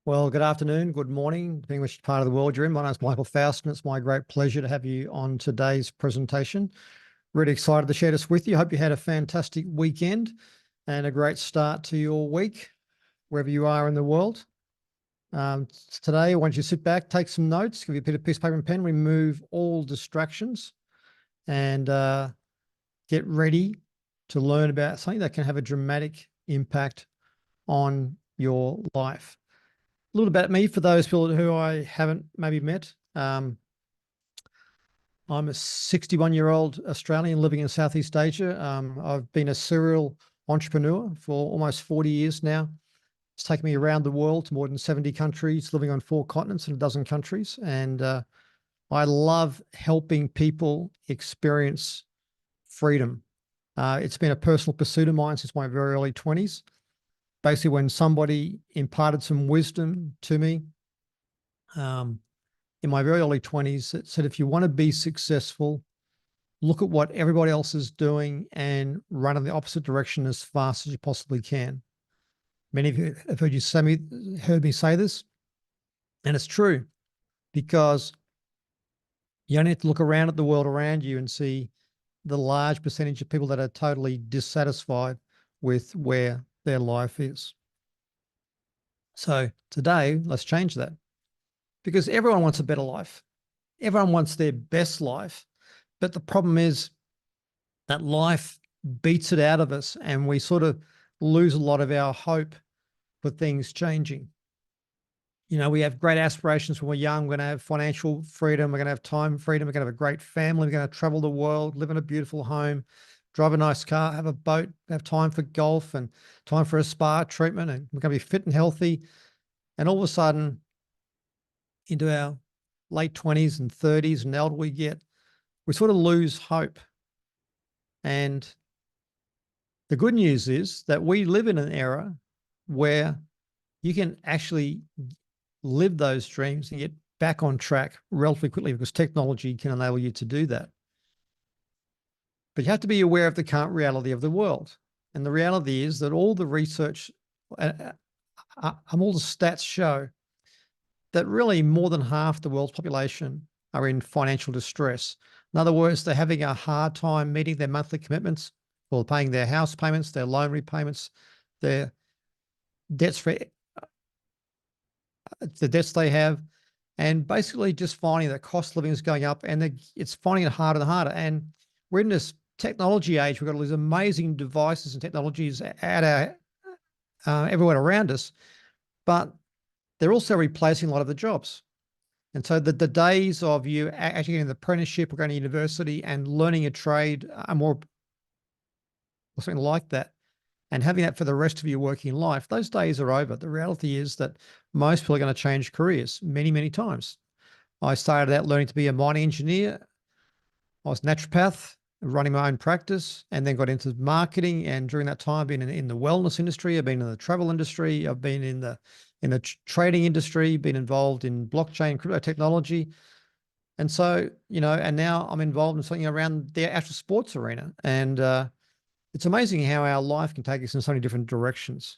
Well, good afternoon, good morning, depending which part of the world you're in. My name is Michael Faust, and it's my great pleasure to have you on today's presentation. Really excited to share this with you. Hope you had a fantastic weekend and a great start to your week, wherever you are in the world. Today, I want you to sit back, take some notes, give you a piece of paper and pen, remove all distractions, and get ready to learn about something that can have a dramatic impact on your life. A little about me for those people who I haven't maybe met. I'm a 61-year-old Australian living in Southeast Asia. I've been a serial entrepreneur for almost 40 years now. It's taken me around the world to more than 70 countries, living on 4 continents and a dozen countries. And I love helping people experience freedom. It's been a personal pursuit of mine since my very early 20s. Basically, when somebody imparted some wisdom to me in my very early 20s, it said, if you want to be successful, look at what everybody else is doing and run in the opposite direction as fast as you possibly can. Many of you have heard me say this, and it's true, because you only have to look around at the world around you and see the large percentage of people that are totally dissatisfied with where their life is. So today, let's change that, because everyone wants a better life. Everyone wants their best life. But the problem is that life beats it out of us, and we sort of lose a lot of our hope for things changing. You know, we have great aspirations when we're young. We're going to have financial freedom. We're going to have time freedom. We're going to have a great family. We're going to travel the world, live in a beautiful home, drive a nice car, have a boat, have time for golf and time for a spa treatment. And we're going to be fit and healthy. And all of a sudden, into our late 20s and 30s and the older we get, we sort of lose hope. And the good news is that we live in an era where you can actually live those dreams and get back on track relatively quickly, because technology can enable you to do that. But you have to be aware of the current reality of the world. And the reality is that all the research, all the stats show that really more than half the world's population are in financial distress. In other words, they're having a hard time meeting their monthly commitments, or paying their house payments, their loan repayments, their debts for the debts they have, and basically just finding that cost of living is going up, and it's finding it harder and harder. And we're in this technology age. We've got all these amazing devices and technologies at our everywhere around us, but they're also replacing a lot of the jobs. And so the days of you actually getting an apprenticeship or going to university and learning a trade are more, or something like that, and having that for the rest of your working life, those days are over. The reality is that most people are going to change careers many, many times. I started out learning to be a mining engineer. I was a naturopath, running my own practice, and then got into marketing. And during that time, I've been in the wellness industry. I've been in the travel industry. I've been in the trading industry, been involved in blockchain, crypto technology. And so, you know, and now I'm involved in something around the actual sports arena. And it's amazing how our life can take us in so many different directions.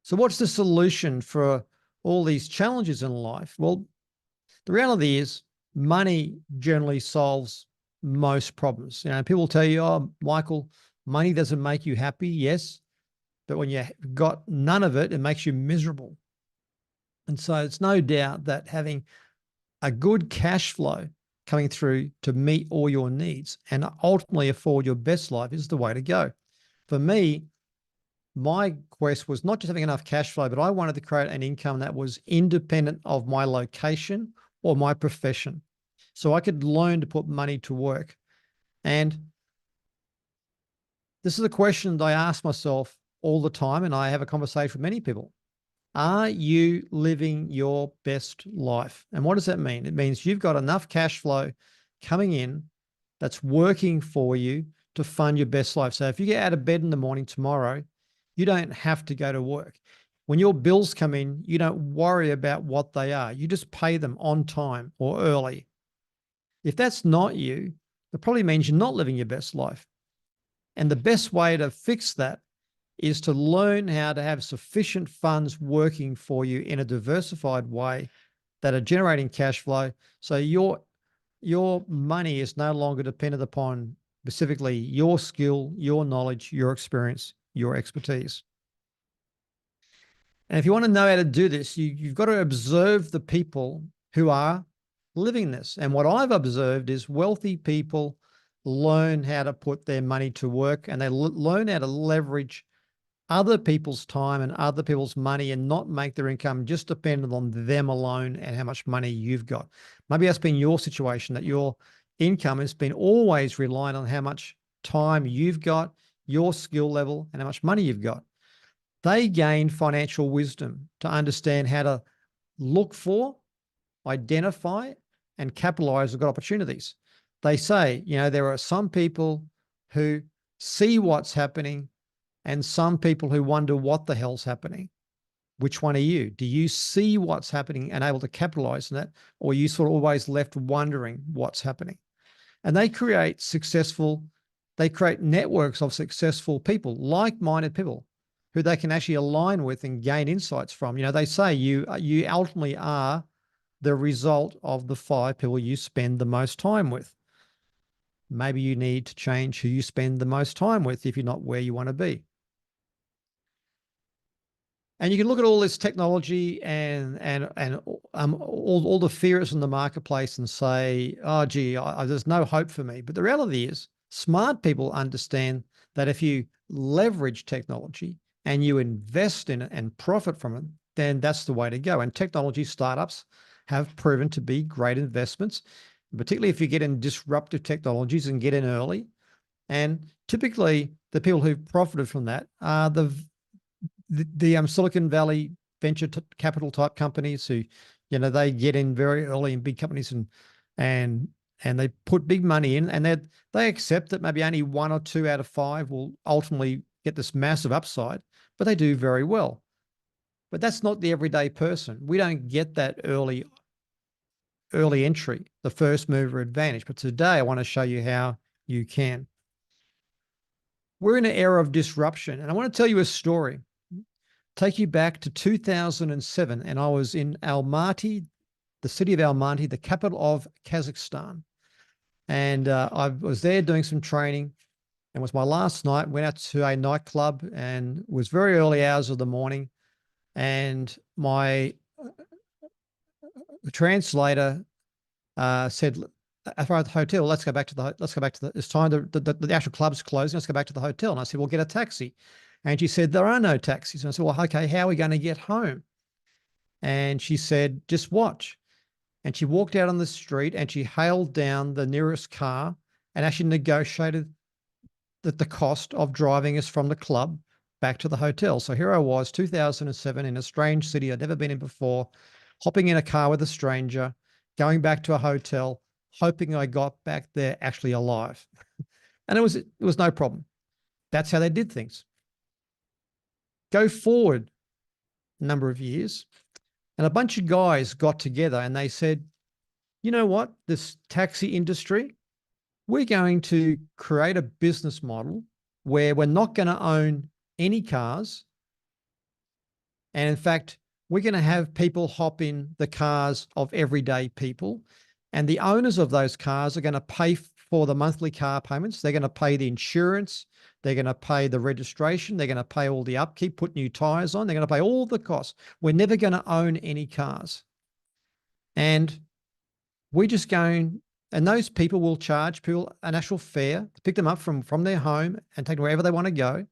So what's the solution for all these challenges in life? Well, the reality is money generally solves most problems. You know, people tell you, oh, Michael, money doesn't make you happy. Yes. But when you've got none of it, it makes you miserable. And so it's no doubt that having a good cash flow coming through to meet all your needs and ultimately afford your best life is the way to go. For me, my quest was not just having enough cash flow, but I wanted to create an income that was independent of my location or my profession, so I could learn to put money to work. And this is a question that I ask myself all the time, and I have a conversation with many people. Are you living your best life? And what does that mean? It means you've got enough cash flow coming in that's working for you to fund your best life. So if you get out of bed in the morning tomorrow, you don't have to go to work. When your bills come in, you don't worry about what they are. You just pay them on time or early. If that's not you, it probably means you're not living your best life. And the best way to fix that is to learn how to have sufficient funds working for you in a diversified way that are generating cash flow. So your money is no longer dependent upon specifically your skill, your knowledge, your experience, your expertise. And if you want to know how to do this, you've got to observe the people who are living this. And what I've observed is wealthy people learn how to put their money to work, and they learn how to leverage other people's time and other people's money and not make their income just dependent on them alone and how much money you've got. Maybe that's been your situation, that your income has been always reliant on how much time you've got, your skill level, and how much money you've got. They gain financial wisdom to understand how to look for, identify, and capitalize on good opportunities. They say, there are some people who see what's happening and some people who wonder what the hell's happening. Which one are you? Do you see what's happening and able to capitalize on that? Or are you sort of always left wondering what's happening? And they create networks of successful people, like-minded people who they can actually align with and gain insights from. They say you ultimately are the result of the 5 people you spend the most time with. Maybe you need to change who you spend the most time with if you're not where you want to be. And you can look at all this technology and all the fears in the marketplace and say, oh, gee, there's no hope for me. But the reality is, smart people understand that if you leverage technology and you invest in it and profit from it, then that's the way to go. And technology startups have proven to be great investments, particularly if you get in disruptive technologies and get in early. And typically, the people who've profited from that are the Silicon Valley venture capital type companies who, they get in very early in big companies and they put big money in, and they accept that maybe only 1 or 2 out of 5 will ultimately get this massive upside, but they do very well. But that's not the everyday person. We don't get that early entry, the first mover advantage. But today I want to show you how you can. We're in an era of disruption, and I want to tell you a story. Take you back to 2007, and I was in Almaty, the city of Almaty, the capital of Kazakhstan. And I was there doing some training, and it was my last night. Went out to a nightclub, and it was very early hours of the morning. And my translator said, "After at the hotel, let's go back to the. It's time. The actual club's closing. Let's go back to the hotel." And I said, "Well, get a taxi." And she said, "There are no taxis." And I said, "Well, okay, how are we going to get home?" And she said, "Just watch." And she walked out on the street and she hailed down the nearest car and actually negotiated the cost of driving us from the club back to the hotel. So here I was, 2007, in a strange city I'd never been in before, hopping in a car with a stranger, going back to a hotel, hoping I got back there actually alive. And it was no problem. That's how they did things. Go forward a number of years, and a bunch of guys got together and they said, you know what, this taxi industry, we're going to create a business model where we're not going to own any cars. And in fact, we're going to have people hop in the cars of everyday people. And the owners of those cars are going to pay for the monthly car payments. They're going to pay the insurance. They're going to pay the registration. They're going to pay all the upkeep, put new tires on. They're going to pay all the costs. We're never going to own any cars. And we're just going, and those people will charge people an actual fare to pick them up from their home and take them wherever they want to go.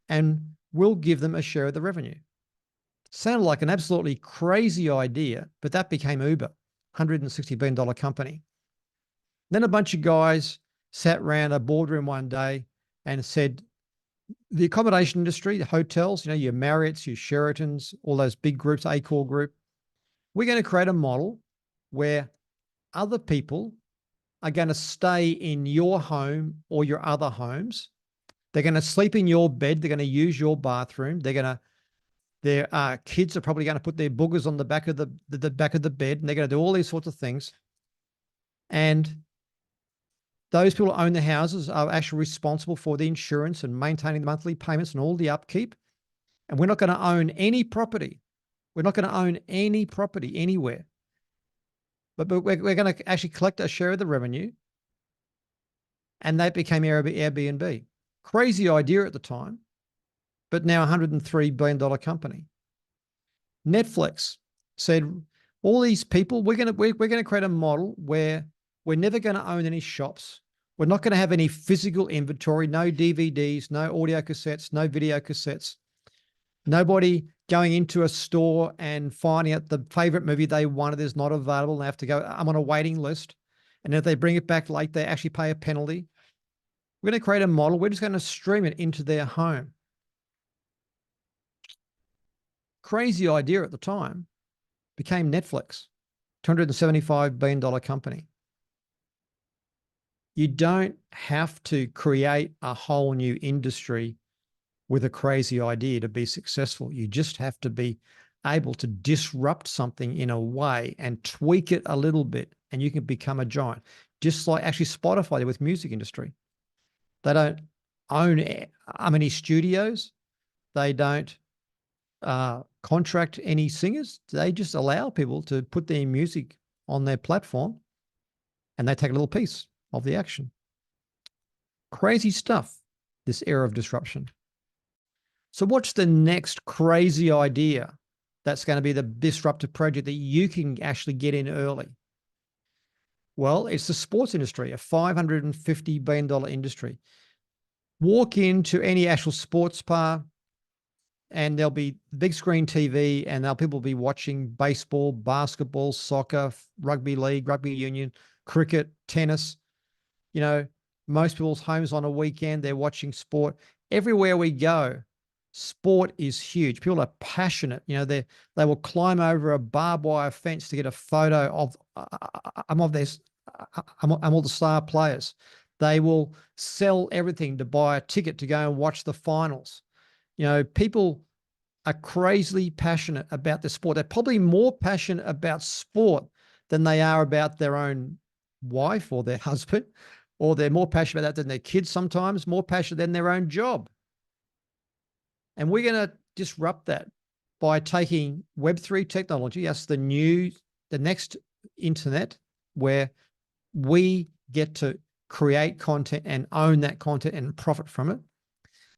And we'll give them a share of the revenue. Sounded like an absolutely crazy idea, but that became Uber, $160 billion company. Then a bunch of guys sat around a boardroom one day and said, the accommodation industry, the hotels, your Marriotts, your Sheratons, all those big groups, Accor Group, we're going to create a model where other people are going to stay in your home or your other homes. They're going to sleep in your bed. They're going to use your bathroom. Their kids are probably going to put their boogers on the back of the back of the bed, and they're going to do all these sorts of things. And Those people who own the houses are actually responsible for the insurance and maintaining the monthly payments and all the upkeep. And we're not going to own any property. We're not going to own any property anywhere. But we're going to actually collect a share of the revenue. And that became Airbnb. Crazy idea at the time, but now $103 billion company. Netflix said, all these people, we're going to create a model where we're never going to own any shops. We're not going to have any physical inventory, no DVDs, no audio cassettes, no video cassettes. Nobody going into a store and finding out the favorite movie they wanted is not available. They have to go, I'm on a waiting list. And if they bring it back late, they actually pay a penalty. We're going to create a model. We're just going to stream it into their home. Crazy idea at the time. Became Netflix, $275 billion company. You don't have to create a whole new industry with a crazy idea to be successful. You just have to be able to disrupt something in a way and tweak it a little bit, and you can become a giant. Just like actually Spotify did with music industry. They don't own any studios. They don't contract any singers. They just allow people to put their music on their platform, and they take a little piece of the action. Crazy stuff, this era of disruption. So what's the next crazy idea that's going to be the disruptive project that you can actually get in early? Well, it's the sports industry, a $550 billion industry. Walk into any actual sports bar, and there'll be big screen TV, and people will be watching baseball, basketball, soccer, rugby league, rugby union, cricket, tennis. You know, most people's homes on a weekend, they're watching sport. Everywhere we go, sport is huge. People are passionate. You know, they will climb over a barbed wire fence to get a photo of all the star players. They will sell everything to buy a ticket to go and watch the finals. You know, people are crazily passionate about the sport. They're probably more passionate about sport than they are about their own wife or their husband, or they're more passionate about that than their kids sometimes, more passionate than their own job. And we're going to disrupt that by taking Web3 technology, that's the next internet, where we get to create content and own that content and profit from it.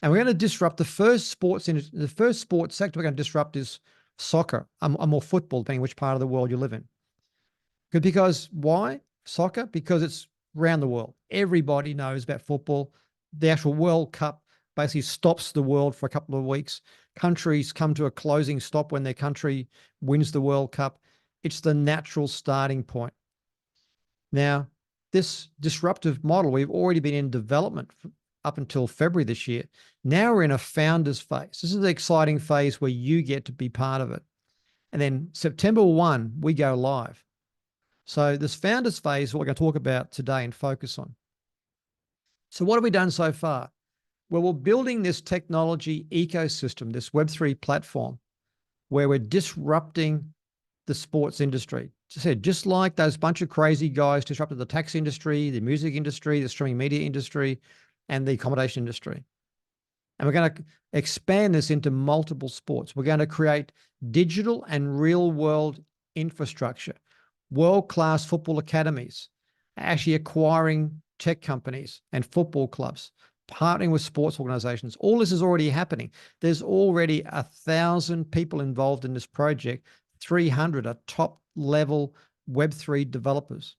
And we're going to disrupt the first sports sector we're going to disrupt is soccer, or football, depending which part of the world you live in. Because why? Soccer? Because it's around the world. Everybody knows about football. The actual World Cup basically stops the world for a couple of weeks. Countries come to a closing stop when their country wins the World Cup. It's the natural starting point. Now, this disruptive model, we've already been in development up until February this year. Now we're in a founders phase. This is the exciting phase where you get to be part of it. And then September 1, we go live. So this founders phase is what we're going to talk about today and focus on. So what have we done so far? Well, we're building this technology ecosystem, this Web3 platform, where we're disrupting the sports industry. As I said, just like those bunch of crazy guys disrupted the tax industry, the music industry, the streaming media industry, and the accommodation industry. And we're going to expand this into multiple sports. We're going to create digital and real world infrastructure, world-class football academies, actually acquiring tech companies and football clubs, partnering with sports organizations. All this is already happening. There's already 1,000 people involved in this project. 300 are top level Web3 developers.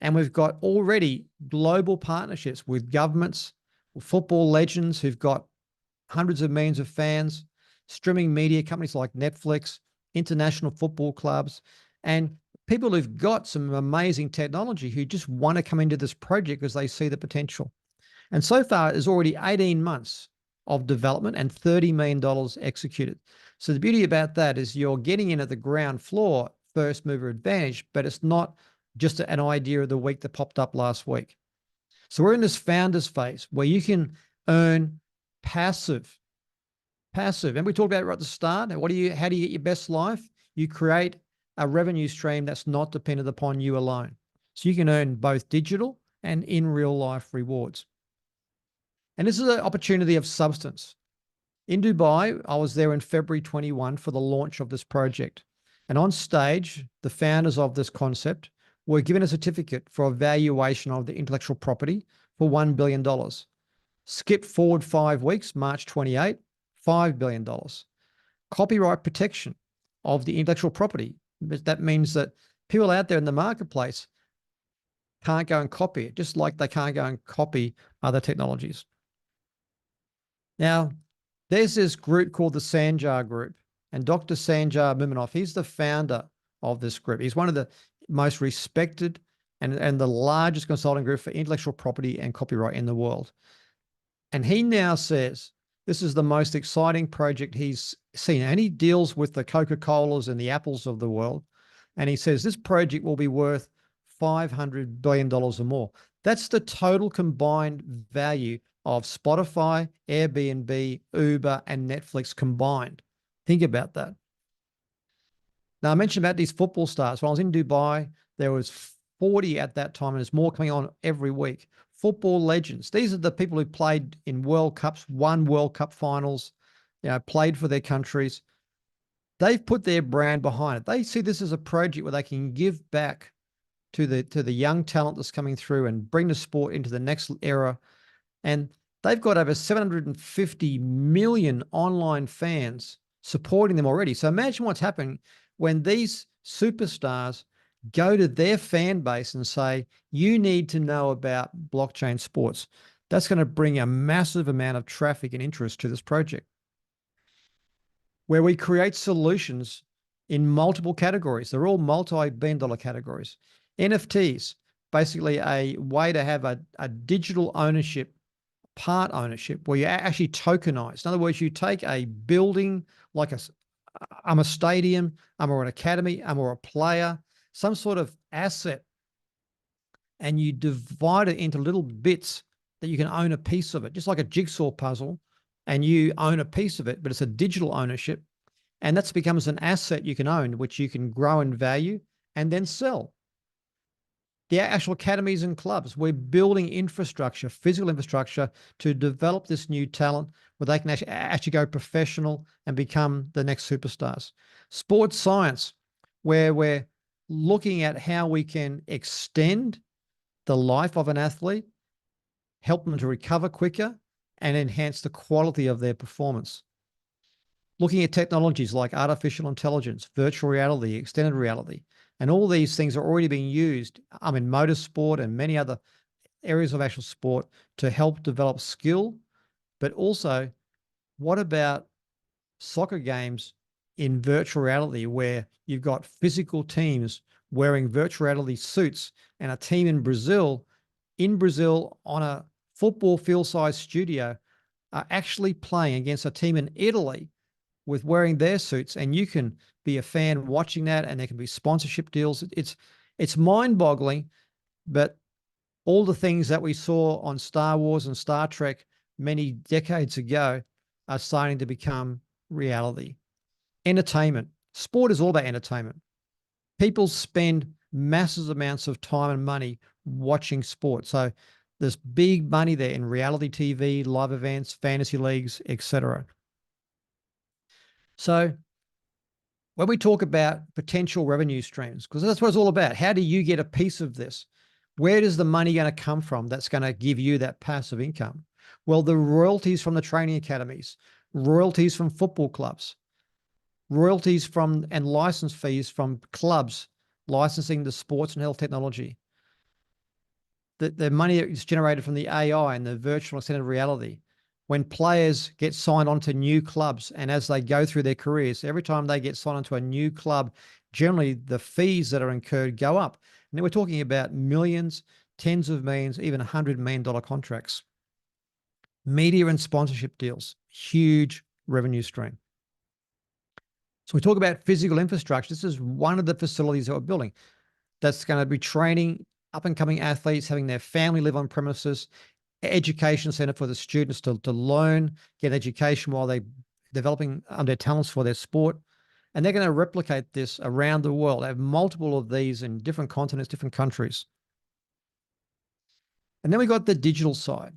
And we've got already global partnerships with governments, football legends who've got hundreds of millions of fans, streaming media companies like Netflix, international football clubs, and people who've got some amazing technology who just want to come into this project because they see the potential. And so far, there's already 18 months of development and $30 million executed. So the beauty about that is you're getting in at the ground floor, first mover advantage, but it's not just an idea of the week that popped up last week. So we're in this founders phase where you can earn passive. And we talked about it right at the start. How do you get your best life? You create a revenue stream that's not dependent upon you alone. So you can earn both digital and in real life rewards. And this is an opportunity of substance. In Dubai, I was there in February 21 for the launch of this project. And on stage, the founders of this concept were given a certificate for evaluation of the intellectual property for $1 billion. Skip forward 5 weeks, March 28, $5 billion. Copyright protection of the intellectual property. That means that people out there in the marketplace can't go and copy it, just like they can't go and copy other technologies. Now, there's this group called the Sanjar Group, and Dr. Sanjar Muminov, he's the founder of this group. He's one of the most respected and the largest consulting group for intellectual property and copyright in the world. And he now says this is the most exciting project he's seen. And he deals with the Coca-Colas and the Apples of the world. And he says this project will be worth $500 billion or more. That's the total combined value of Spotify, Airbnb, Uber, and Netflix combined. Think about that. Now, I mentioned about these football stars. When I was in Dubai, there was 40 at that time, and there's more coming on every week. Football legends. These are the people who played in World Cups, won World Cup finals, played for their countries. They've put their brand behind it. They see this as a project where they can give back to the young talent that's coming through and bring the sport into the next era. And they've got over 750 million online fans supporting them already. So imagine what's happening when these superstars go to their fan base and say, you need to know about blockchain sports. That's going to bring a massive amount of traffic and interest to this project, where we create solutions in multiple categories. They're all multi-billion dollar categories. NFTs, basically a way to have a digital ownership, part ownership, where you actually tokenize. In other words, you take a building like I'm a stadium, I'm an academy, I'm a player, some sort of asset, and you divide it into little bits that you can own a piece of it, just like a jigsaw puzzle, and you own a piece of it, but it's a digital ownership. And that becomes an asset you can own, which you can grow in value and then sell. The actual academies and clubs, we're building infrastructure, physical infrastructure to develop this new talent where they can actually go professional and become the next superstars. Sports science, where we're looking at how we can extend the life of an athlete, help them to recover quicker, and enhance the quality of their performance. Looking at technologies like artificial intelligence, virtual reality, extended reality, and all these things are already being used in motorsport and many other areas of actual sport to help develop skill. But also, what about soccer games in virtual reality where you've got physical teams wearing virtual reality suits and a team in Brazil on a football field-sized studio are actually playing against a team in Italy with wearing their suits, and you can be a fan watching that, and there can be sponsorship deals. It's mind-boggling, but all the things that we saw on Star Wars and Star Trek many decades ago are starting to become reality. Entertainment. Sport is all about entertainment. People spend massive amounts of time and money watching sport. So there's big money there in reality TV, live events, fantasy leagues, etc. So when we talk about potential revenue streams, because that's what it's all about, how do you get a piece of this? Where does the money going to come from that's going to give you that passive income? Well, the royalties from the training academies, royalties from football clubs, royalties from and license fees from clubs licensing the sports and health technology. The money that is generated from the AI and the virtual extended reality. When players get signed onto new clubs and as they go through their careers, every time they get signed onto a new club, generally the fees that are incurred go up. And then we're talking about millions, tens of millions, even $100 million contracts. Media and sponsorship deals, huge revenue stream. So we talk about physical infrastructure. This is one of the facilities that we're building that's going to be training up-and-coming athletes, having their family live on premises, education center for the students to learn, get education while they're developing their talents for their sport. And they're going to replicate this around the world. They have multiple of these in different continents, different countries. And then we got the digital side.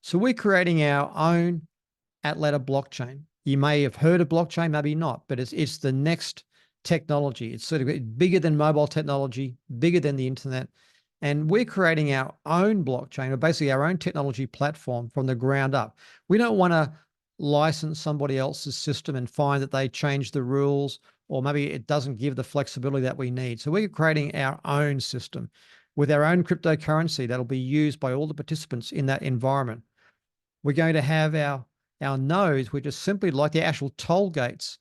So we're creating our own Atlater blockchain. You may have heard of blockchain, maybe not, but it's the next technology. It's sort of bigger than mobile technology, bigger than the internet. And we're creating our own blockchain, or basically our own technology platform from the ground up. We don't want to license somebody else's system and find that they change the rules, or maybe it doesn't give the flexibility that we need. So we're creating our own system with our own cryptocurrency that'll be used by all the participants in that environment. We're going to have our nodes, which are simply like the actual toll gates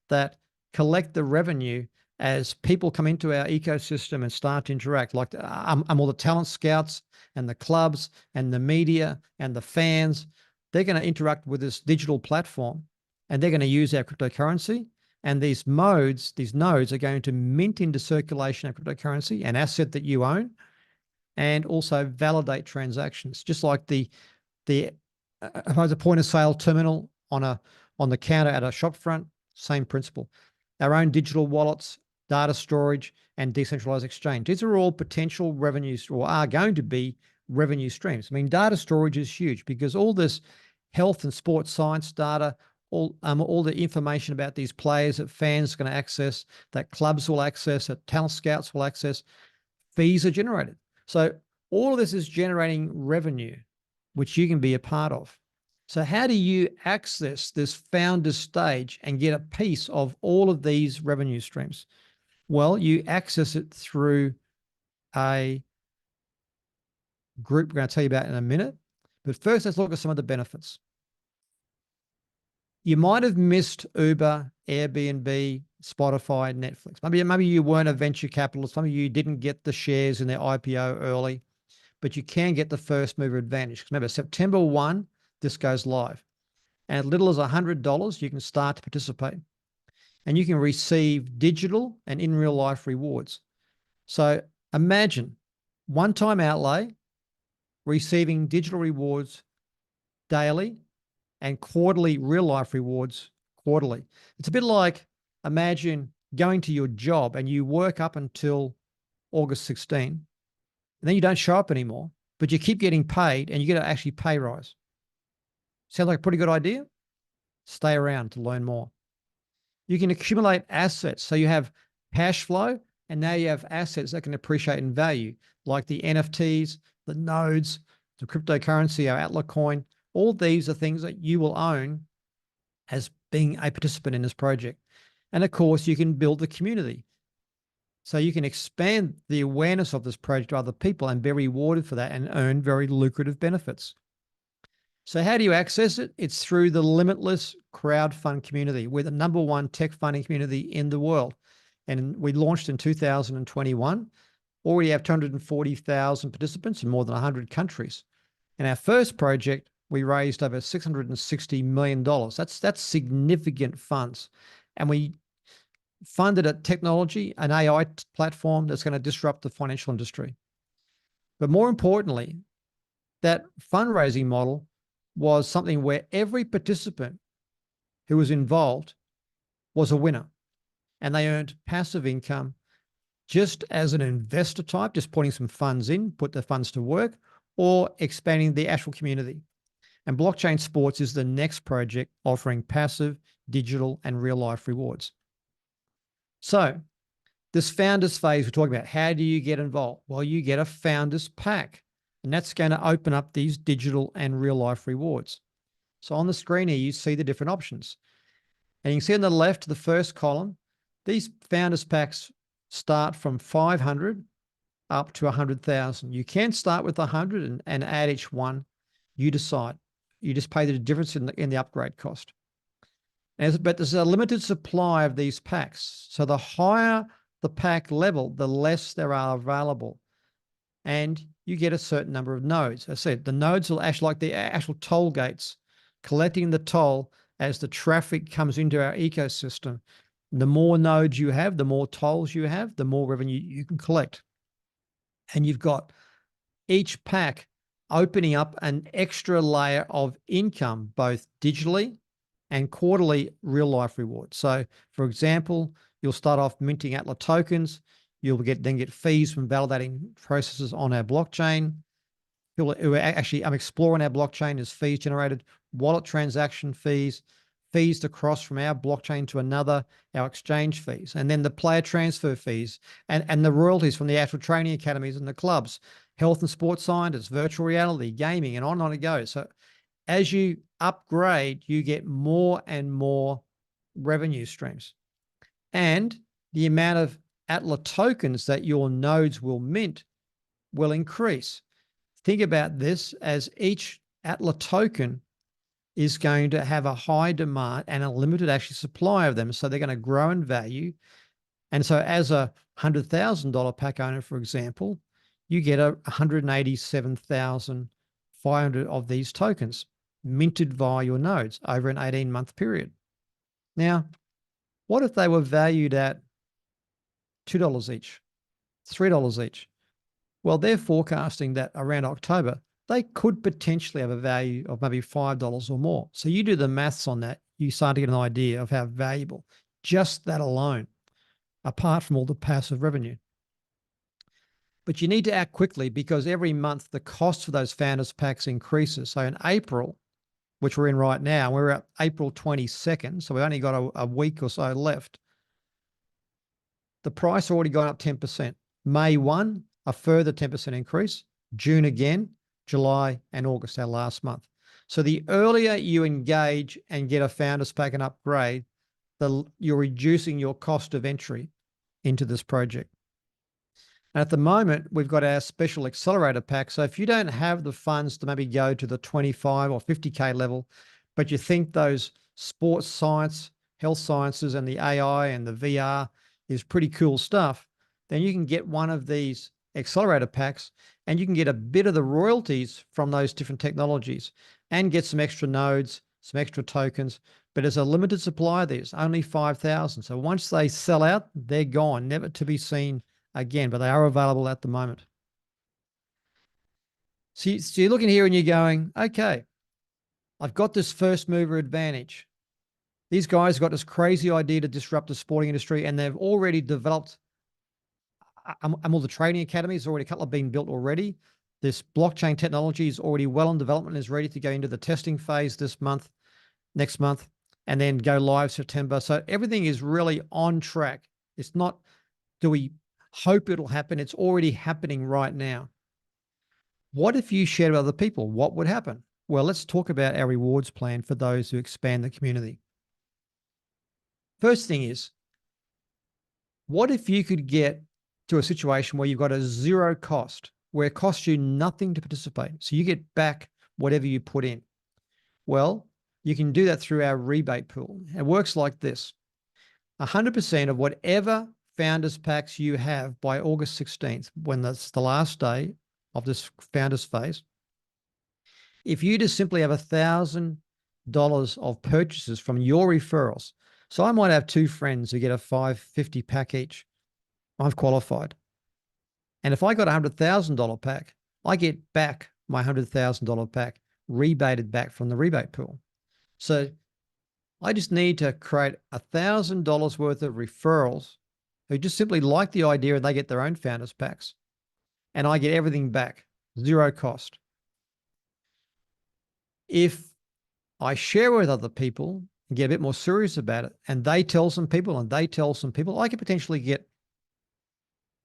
that collect the revenue as people come into our ecosystem and start to interact, like all the talent scouts and the clubs and the media and the fans. They're going to interact with this digital platform, and they're going to use our cryptocurrency. And these nodes are going to mint into circulation our cryptocurrency, an asset that you own, and also validate transactions, just like the if I was a point of sale terminal on the counter at a shop front, same principle. Our own digital wallets, data storage, and decentralized exchange. These are all potential revenues, or are going to be revenue streams. I mean, data storage is huge because all this health and sports science data, all the information about these players that fans are going to access, that clubs will access, that talent scouts will access, fees are generated. So all of this is generating revenue, which you can be a part of. So how do you access this founder stage and get a piece of all of these revenue streams? Well, you access it through a group we're going to tell you about in a minute. But first, let's look at some of the benefits. You might have missed Uber, Airbnb, Spotify, Netflix. Maybe you weren't a venture capitalist. Maybe you didn't get the shares in their IPO early, but you can get the first mover advantage. Because remember, September 1, this goes live. And as little as $100, you can start to participate. And you can receive digital and in real life rewards. So imagine one-time outlay, receiving digital rewards daily, and quarterly real life rewards quarterly. It's a bit like, imagine going to your job and you work up until August 16, and then you don't show up anymore, but you keep getting paid and you get actually pay rise. Sounds like a pretty good idea? Stay around to learn more. You can accumulate assets. So you have cash flow, and now you have assets that can appreciate in value, like the NFTs, the nodes, the cryptocurrency, our Atlas coin. All these are things that you will own as being a participant in this project. And of course, you can build the community. So you can expand the awareness of this project to other people and be rewarded for that and earn very lucrative benefits. So how do you access it? It's through the Limitless crowdfund community. We're the #1 tech funding community in the world. And we launched in 2021. Already have 240,000 participants in more than 100 countries. In our first project, we raised over $660 million. That's significant funds. And we funded a technology, an AI platform that's going to disrupt the financial industry. But more importantly, that fundraising model was something where every participant who was involved was a winner, and they earned passive income just as an investor type, just putting some funds in, put the funds to work, or expanding the actual community. And blockchain sports is the next project offering passive, digital, and real life rewards. So this founders phase, we're talking about, how do you get involved? Well, you get a founders pack, and that's going to open up these digital and real life rewards. So on the screen here, you see the different options. And you can see on the left, the first column, these founders packs start from 500 up to 100,000. You can start with 100 and add each one. You decide. You just pay the difference in the upgrade cost. But there's a limited supply of these packs. So the higher the pack level, the less there are available. And you get a certain number of nodes. As I said, the nodes are actually like the actual toll gates, collecting the toll as the traffic comes into our ecosystem. The more nodes you have, the more tolls you have, the more revenue you can collect. And you've got each pack opening up an extra layer of income, both digitally and quarterly real life rewards. So for example, you'll start off minting Atlas tokens. You'll then get fees from validating processes on our blockchain. people who are actually exploring our blockchain as fees generated, wallet transaction fees, fees to cross from our blockchain to another, our exchange fees, and then the player transfer fees and the royalties from the actual training academies and the clubs, health and sports scientists, virtual reality, gaming, and on it goes. So as you upgrade, you get more and more revenue streams. And the amount of Atlas tokens that your nodes will mint will increase. Think about this as each Atlas token is going to have a high demand and a limited actually supply of them. So they're going to grow in value. And so as a $100,000 pack owner, for example, you get 187,500 of these tokens minted via your nodes over an 18-month period. Now, what if they were valued at $2 each, $3 each? Well, they're forecasting that around October, they could potentially have a value of maybe $5 or more. So you do the maths on that, you start to get an idea of how valuable just that alone, apart from all the passive revenue. But you need to act quickly because every month the cost for those founders packs increases. So in April, which we're in right now, we're at April 22nd, so we've only got a week or so left. The price already gone up 10%. May 1, a further 10% increase. June again, July and August, our last month. So the earlier you engage and get a founders pack and upgrade, you're reducing your cost of entry into this project. And at the moment, we've got our special accelerator pack. So if you don't have the funds to maybe go to the 25 or 50K level, but you think those sports science, health sciences, and the AI and the VR is pretty cool stuff, then you can get one of these accelerator packs and you can get a bit of the royalties from those different technologies and get some extra nodes, some extra tokens. But there's a limited supply of these, only 5,000. So once they sell out, they're gone, never to be seen again, but they are available at the moment. So you're looking here and you're going, okay, I've got this first mover advantage. These guys got this crazy idea to disrupt the sporting industry, and they've already developed all the training academies. Already a couple have been built already. This blockchain technology is already well in development and is ready to go into the testing phase this month, next month, and then go live September. So everything is really on track. It's not, do we hope it'll happen? It's already happening right now. What if you shared with other people? What would happen? Well, let's talk about our rewards plan for those who expand the community. First thing is, what if you could get to a situation where you've got a zero cost, where it costs you nothing to participate? So you get back whatever you put in. Well, you can do that through our rebate pool. It works like this. 100% of whatever founders packs you have by August 16th, when that's the last day of this founders phase, if you just simply have $1,000 of purchases from your referrals, so I might have two friends who get a 550 pack each. I've qualified. And if I got a $100,000 pack, I get back my $100,000 pack rebated back from the rebate pool. So I just need to create $1,000 worth of referrals who just simply like the idea and they get their own founders packs. And I get everything back, zero cost. If I share with other people and get a bit more serious about it, and they tell some people and they tell some people, I could potentially get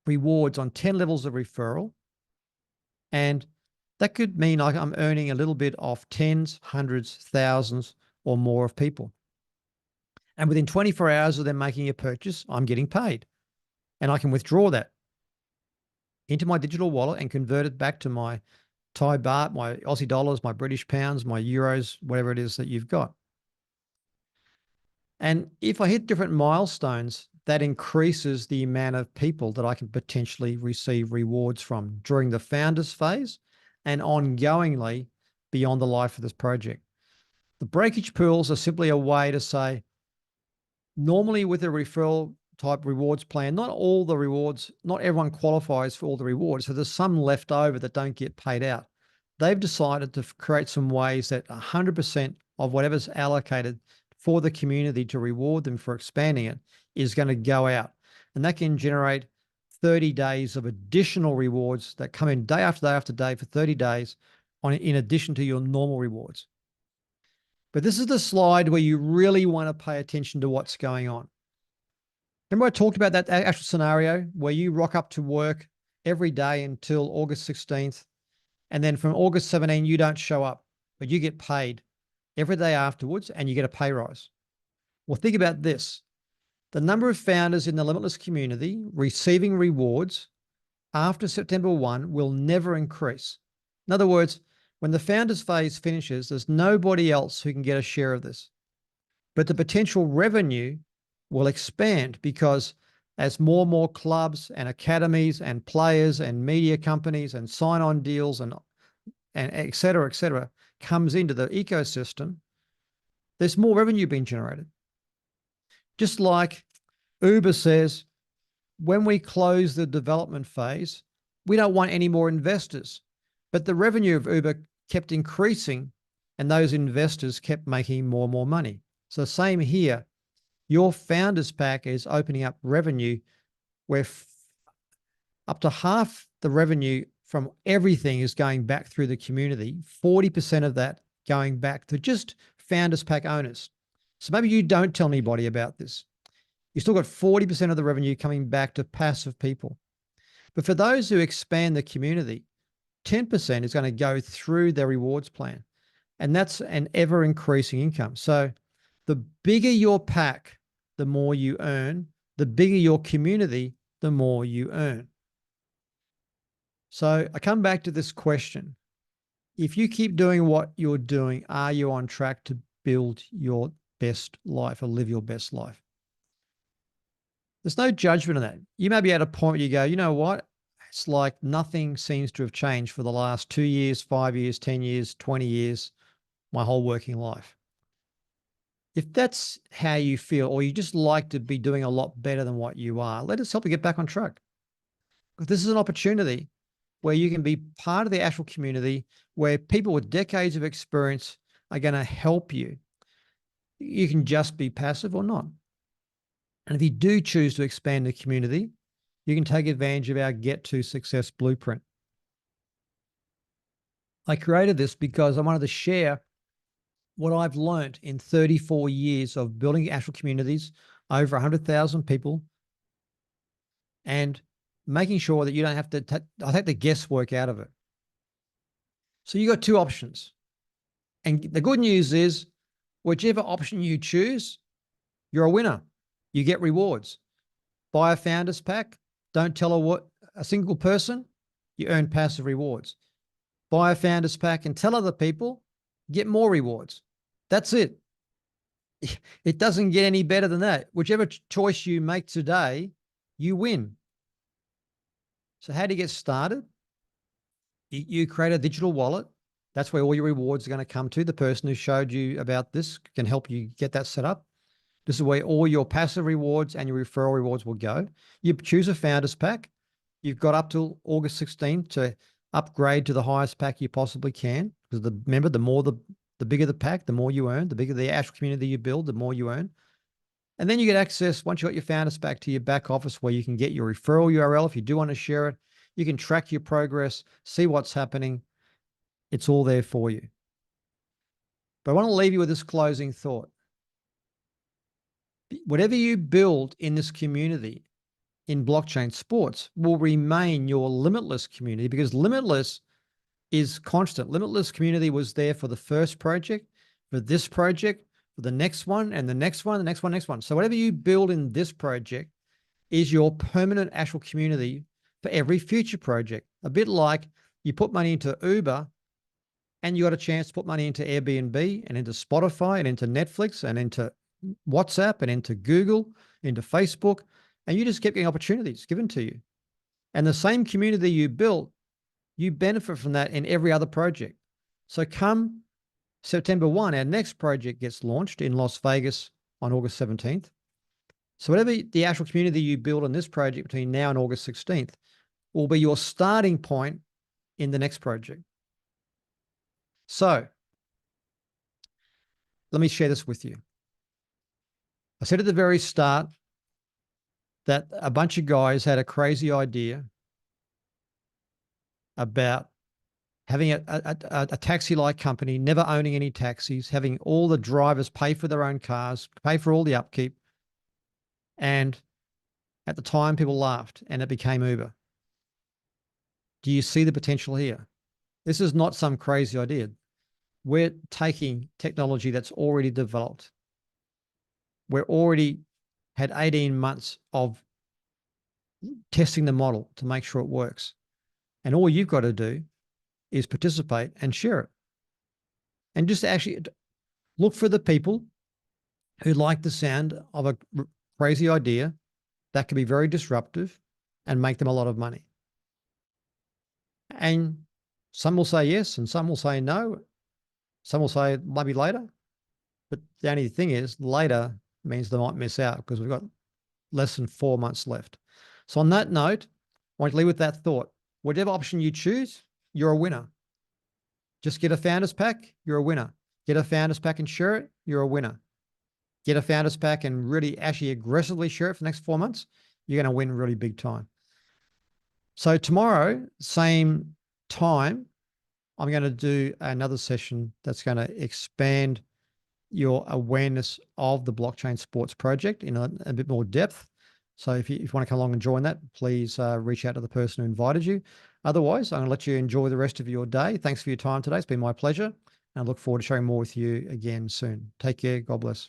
rewards on 10 levels of referral. And that could mean I'm earning a little bit off tens, hundreds, thousands, or more of people. And within 24 hours of them making a purchase, I'm getting paid. And I can withdraw that into my digital wallet and convert it back to my Thai baht, my Aussie dollars, my British pounds, my euros, whatever it is that you've got. And if I hit different milestones, that increases the amount of people that I can potentially receive rewards from during the founders phase and ongoingly beyond the life of this project. The breakage pools are simply a way to say, normally with a referral type rewards plan, not all the rewards, not everyone qualifies for all the rewards. So there's some left over that don't get paid out. They've decided to create some ways that 100% of whatever's allocated for the community to reward them for expanding it is going to go out. And that can generate 30 days of additional rewards that come in day after day after day for 30 days in addition to your normal rewards. But this is the slide where you really want to pay attention to what's going on. Remember I talked about that actual scenario where you rock up to work every day until August 16th, and then from August 17, you don't show up, but you get paid every day afterwards and you get a pay rise. Well, think about this. The number of founders in the Limitless community receiving rewards after September 1 will never increase. In other words, when the founders phase finishes, there's nobody else who can get a share of this. But the potential revenue will expand because as more clubs and academies and players and media companies and sign-on deals and et cetera, comes into the ecosystem, there's more revenue being generated. Just like Uber says, when we close the development phase, we don't want any more investors. But the revenue of Uber kept increasing and those investors kept making more and more money. So same here. Your founders pack is opening up revenue where up to half the revenue from everything is going back through the community, 40% of that going back to just founders pack owners. So maybe you don't tell anybody about this. You still got 40% of the revenue coming back to passive people. But for those who expand the community, 10% is going to go through their rewards plan. And that's an ever increasing income. So the bigger your pack, the more you earn. The bigger your community, the more you earn. So I come back to this question. If you keep doing what you're doing, are you on track to build your best life or live your best life? There's no judgment on that. You may be at a point where you go, you know what? It's like nothing seems to have changed for the last 2 years, 5 years, 10 years, 20 years, my whole working life. If that's how you feel, or you just like to be doing a lot better than what you are, let us help you get back on track. Because this is an opportunity where you can be part of the actual community where people with decades of experience are going to help you. You can just be passive or not. And if you do choose to expand the community, you can take advantage of our Get to Success blueprint. I created this because I wanted to share what I've learned in 34 years of building actual communities, over 100,000 people, and making sure that you don't have to take the guesswork out of it. So you got two options. And the good news is, whichever option you choose, you're a winner. You get rewards. Buy a founders pack. Don't tell a single person. You earn passive rewards. Buy a founders pack and tell other people, get more rewards. That's it. It doesn't get any better than that. Whichever choice you make today, you win. So how do you get started? You create a digital wallet. That's where all your rewards are going to come to. The person who showed you about this can help you get that set up. This is where all your passive rewards and your referral rewards will go. You choose a founders pack. You've got up till August 16th to upgrade to the highest pack you possibly can. Because remember, the bigger the pack, the more you earn. The bigger the actual community you build, the more you earn. And then you get access, once you got your founders pack, to your back office where you can get your referral URL. If you do want to share it, you can track your progress, see what's happening. It's all there for you. But I want to leave you with this closing thought. Whatever you build in this community in blockchain sports will remain your Limitless community, because Limitless is constant. Limitless community was there for the first project, for this project, for the next one, and the next one, the next one, next one. So whatever you build in this project is your permanent actual community for every future project. A bit like you put money into Uber and you got a chance to put money into Airbnb and into Spotify and into Netflix and into WhatsApp and into Google, into Facebook, and you just kept getting opportunities given to you. And the same community you built, you benefit from that in every other project. So come September 1, our next project gets launched in Las Vegas on August 17th. So whatever the actual community you build in this project between now and August 16th will be your starting point in the next project. So let me share this with you. I said at the very start, that a bunch of guys had a crazy idea about having a taxi-like company, never owning any taxis, having all the drivers pay for their own cars, pay for all the upkeep. And at the time, people laughed and it became Uber. Do you see the potential here? This is not some crazy idea. We're taking technology that's already developed. We're already had 18 months of testing the model to make sure it works. And all you've got to do is participate and share it. And just actually look for the people who like the sound of a crazy idea that could be very disruptive and make them a lot of money. And some will say yes, and some will say no. Some will say maybe later. But the only thing is, later means they might miss out because we've got less than 4 months left. So on that note, I want to leave with that thought. Whatever option you choose, you're a winner. Just get a founders pack, you're a winner. Get a founders pack and share it, you're a winner. Get a founders pack and really actually aggressively share it for the next 4 months, you're going to win really big time. So tomorrow, same time, I'm going to do another session that's going to expand your awareness of the blockchain sports project in a bit more depth. So if you want to come along and join that, please reach out to the person who invited you. Otherwise, I'm going to let you enjoy the rest of your day. Thanks for your time today. It's been my pleasure. And I look forward to sharing more with you again soon. Take care. God bless.